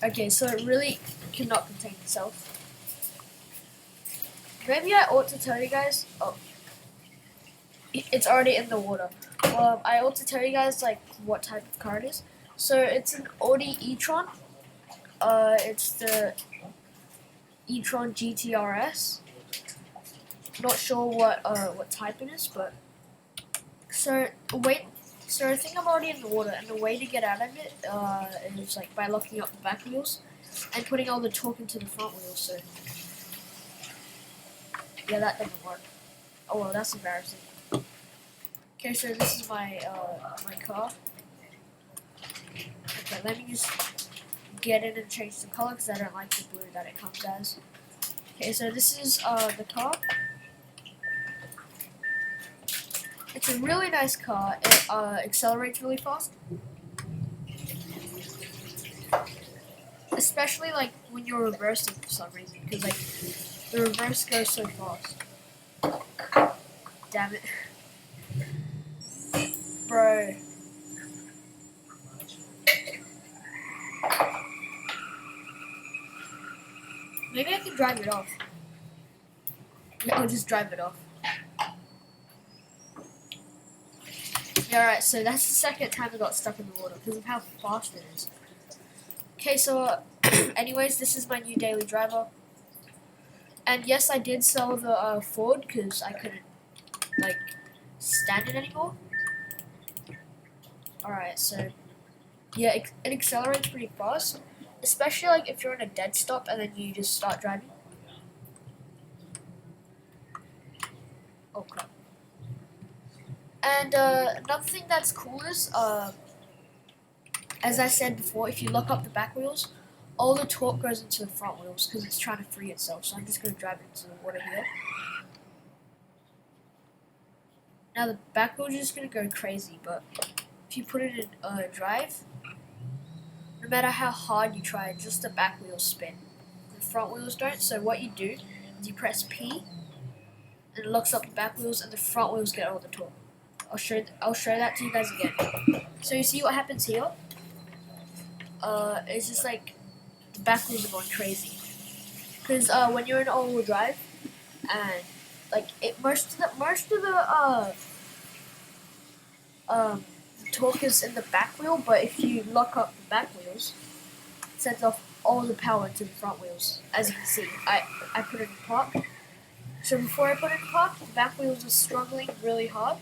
Okay, so it really cannot contain itself. Maybe I ought to tell you guys. Oh, it's already in the water. I ought to tell you guys like what type of car it is. So it's an Audi E-Tron. It's the E-Tron GTRS. Not sure what type it is, but so I think I'm already in the water, and the way to get out of it is like by locking up the back wheels and putting all the torque into the front wheels. So yeah, that doesn't work. Oh well, that's embarrassing. Okay, so this is my my car. Okay, let me just get in and change the color because I don't like the blue that it comes as. Okay, so this is the car. It's a really nice car. It accelerates really fast, especially like when you're reversing for some reason, because like the reverse goes so fast. Damn it, bro. Maybe I can drive it off. Yeah, I'll just drive it off. Yeah, alright, so that's the second time I got stuck in the water because of how fast it is. Okay, so anyways, this is my new daily driver. And yes, I did sell the Ford because I couldn't, like, stand it anymore. Alright, so, yeah, it accelerates pretty fast. Especially, like, if you're in a dead stop and then you just start driving. Oh, crap. And another thing that's cool is, as I said before, if you lock up the back wheels, all the torque goes into the front wheels because it's trying to free itself. So I'm just going to drive it into the water here. Now the back wheels are just going to go crazy, but if you put it in drive, no matter how hard you try, just the back wheels spin. The front wheels don't. So what you do is you press P, and it locks up the back wheels, and the front wheels get all the torque. I'll show that to you guys again. So you see what happens here? It's just like the back wheels are going crazy. Because when you're in all-wheel drive, and like most of the torque is in the back wheel, but if you lock up the back wheels, it sends off all the power to the front wheels. As you can see, I put it in park. So before I put it in park, the back wheels are struggling really hard.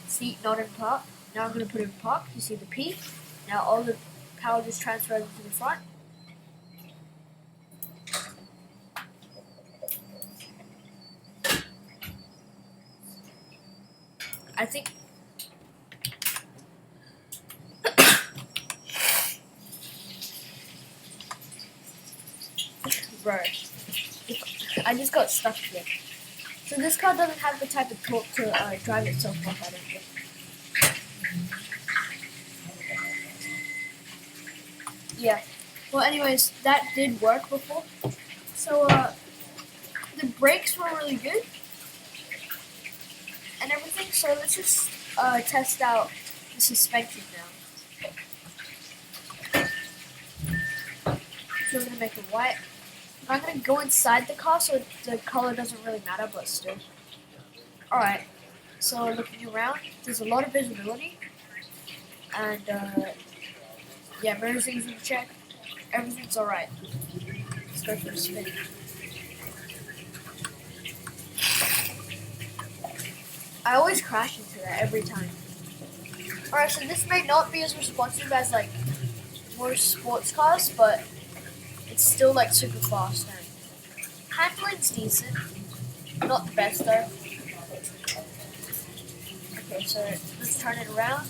See, not in park. Now I'm going to put it in park. You see the P. Now all the power just transfers into the front. I think bro, I just got stuck here. So this car doesn't have the type of torque to drive itself off, I don't think. Yeah. Well, anyways, that did work before. So, the brakes were really good. And everything. So let's just test out the suspension now. So we're going to make it white. I'm going to go inside the car so the color doesn't really matter, but still. Alright, so looking around, there's a lot of visibility. And, yeah, mirrors in check. Everything's alright. Let's go for a spin. I always crash into that every time. Alright, so this may not be as responsive as, like, more sports cars, but it's still like super fast and handling's decent. Not the best though. Okay, so let's turn it around.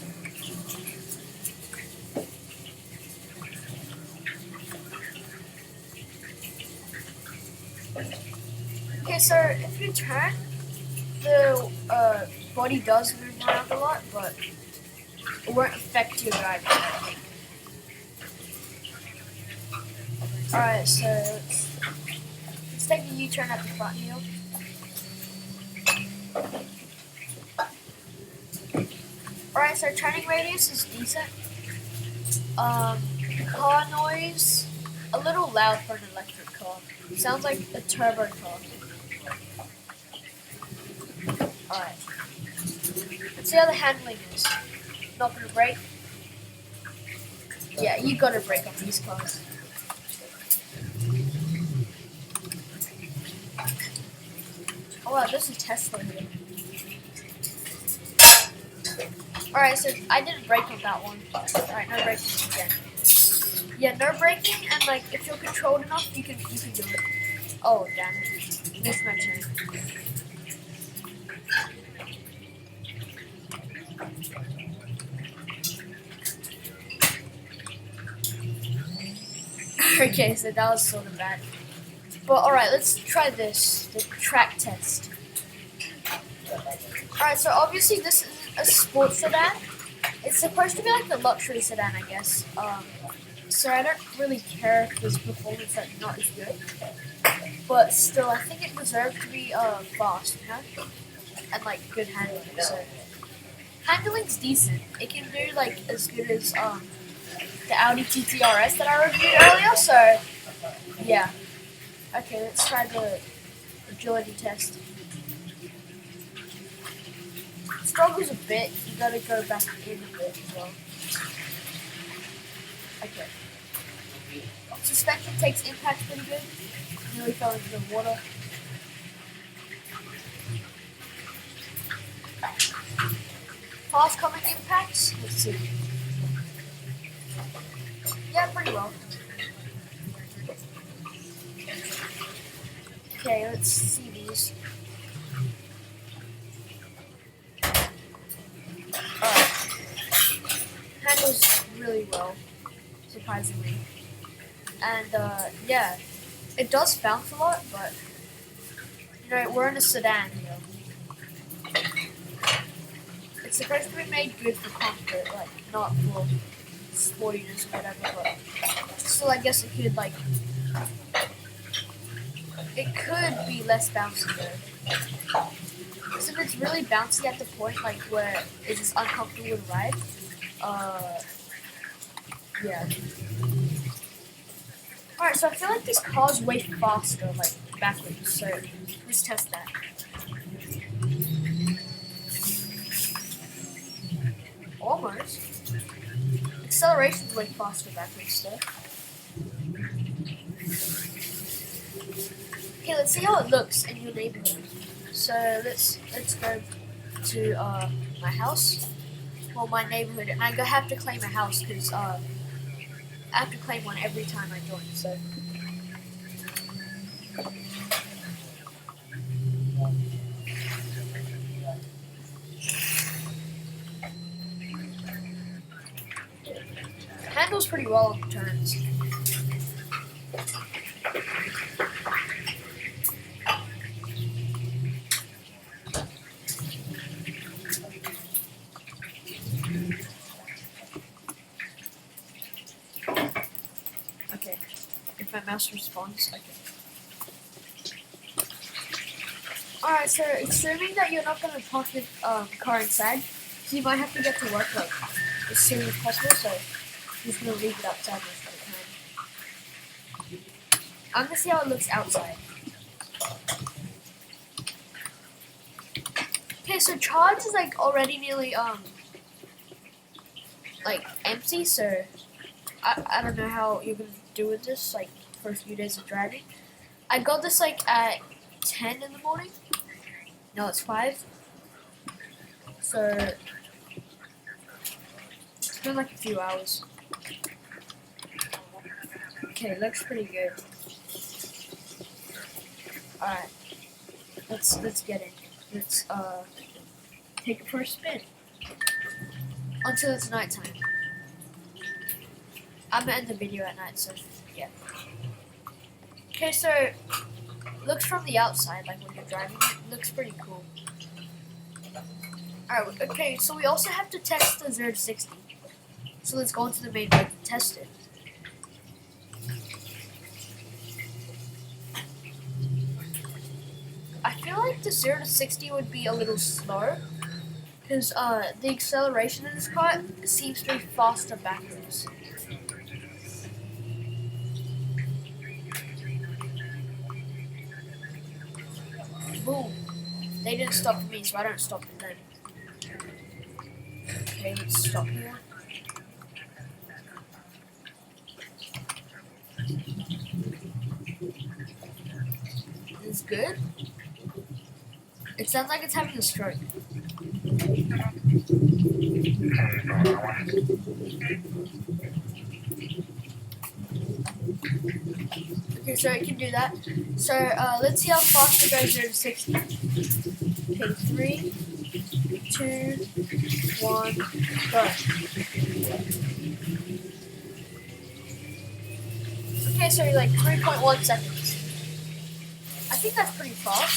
Okay, so if you turn, the body does move around a lot, but it won't affect your driving, I think. Alright, so let's take the U-turn at the front here. Alright, so turning radius is decent. car noise, a little loud for an electric car. Sounds like a turbo car. Alright. Let's see how the handling is. Not gonna brake. Yeah, you gotta brake on these cars. Oh wow, there's a Tesla here. Alright, so I didn't brake on that one. Alright, no braking again. Yeah, no braking, and like if you're controlled enough, you can do it. Oh damn it! Missed my turn. Okay, so that was sort of bad. But alright, let's try this, the track test. Alright, so obviously this isn't a sports sedan. It's supposed to be like a luxury sedan, I guess. So I don't really care if this performance is not as good. But still, I think it deserves to be fast, you know? And like good handling, so. Handling's decent. It can do like as good as the Audi TTRS that I reviewed earlier, so yeah. Okay, let's try the agility test. It struggles a bit, you gotta go back in a bit as well. Okay. Suspension takes impact pretty good. Nearly fell into the water. Fast coming impacts, let's see. Yeah, pretty well. Okay, let's see these. Alright. Handles really well, surprisingly. And yeah, it does bounce a lot, but you know, we're in a sedan here. It's supposed to be made good for comfort, like not for sportiness or whatever, but still I guess it could like it could be less bouncy though. So if it's really bouncy at the point like where it's just uncomfortable to ride, yeah. Alright, so I feel like this car's way faster, like backwards, so let's test that. Almost. Acceleration's way faster backwards though. Okay, let's see how it looks in your neighborhood. So let's go to my house, well my neighborhood, and I have to claim a house because I have to claim one every time I join. So handles pretty well on the turns. Okay, if my mouse responds, okay. Alright, so assuming that you're not going to park the car inside, so you might have to get to work like as soon as possible, so I'm just going to leave it outside most of the time. I'm going to see how it looks outside. Okay, so charge is like already nearly like empty, so I don't know how you're going to do with this like for a few days of driving. I got this like at 10 in the morning. No, it's 5. So it's been like a few hours. Okay, looks pretty good. Alright. Let's get in. Let's take it for a spin. Until it's nighttime. I'm gonna end the video at night, so yeah. Okay, so looks from the outside, like when you're driving it, looks pretty cool. Alright, okay, so we also have to test the 0 to 60. So let's go into the main mode to test it. I feel like the 0 to 60 would be a little slow, because the acceleration in this car seems to be faster backwards. Boom. They didn't stop for me, so I don't stop for them. Okay, let's stop here. This is good. It sounds like it's having a stroke. Okay, so it can do that. So let's see how fast it goes 0 to 60. Okay, 3, 2, 1, go. Okay, so like 3.1 seconds. I think that's pretty fast.